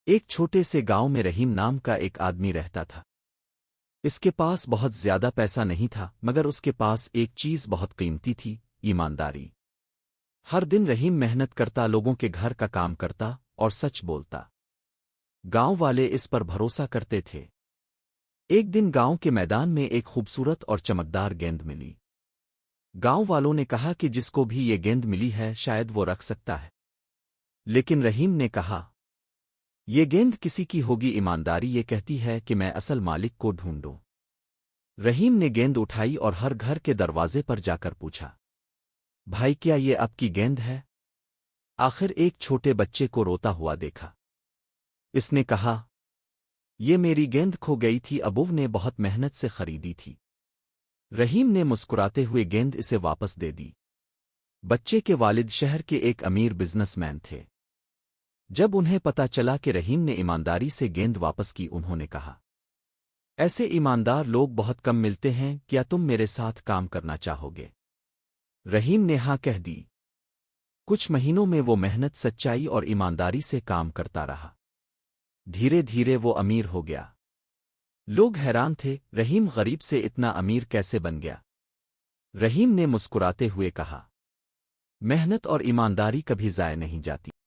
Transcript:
ایک چھوٹے سے گاؤں میں رحیم نام کا ایک آدمی رہتا تھا۔ اس کے پاس بہت زیادہ پیسہ نہیں تھا، مگر اس کے پاس ایک چیز بہت قیمتی تھی: ایمانداری۔ ہر دن رحیم محنت کرتا، لوگوں کے گھر کا کام کرتا اور سچ بولتا۔ گاؤں والے اس پر بھروسہ کرتے تھے۔ ایک دن گاؤں کے میدان میں ایک خوبصورت اور چمکدار گیند ملی۔ گاؤں والوں نے کہا کہ جس کو بھی یہ گیند ملی ہے شاید وہ رکھ سکتا ہے، لیکن رحیم نے کہا یہ گیند کسی کی ہوگی، ایمانداری یہ کہتی ہے کہ میں اصل مالک کو ڈھونڈوں۔ رحیم نے گیند اٹھائی اور ہر گھر کے دروازے پر جا کر پوچھا، بھائی کیا یہ آپ کی گیند ہے؟ آخر ایک چھوٹے بچے کو روتا ہوا دیکھا۔ اس نے کہا یہ میری گیند کھو گئی تھی، ابو نے بہت محنت سے خریدی تھی۔ رحیم نے مسکراتے ہوئے گیند اسے واپس دے دی۔ بچے کے والد شہر کے ایک امیر بزنس مین تھے۔ جب انہیں پتا چلا کہ رحیم نے ایمانداری سے گیند واپس کی، انہوں نے کہا ایسے ایماندار لوگ بہت کم ملتے ہیں، کیا تم میرے ساتھ کام کرنا چاہو گے؟ رحیم نے ہاں کہہ دی۔ کچھ مہینوں میں وہ محنت، سچائی اور ایمانداری سے کام کرتا رہا۔ دھیرے دھیرے وہ امیر ہو گیا۔ لوگ حیران تھے، رحیم غریب سے اتنا امیر کیسے بن گیا؟ رحیم نے مسکراتے ہوئے کہا محنت اور ایمانداری کبھی ضائع نہیں جاتی۔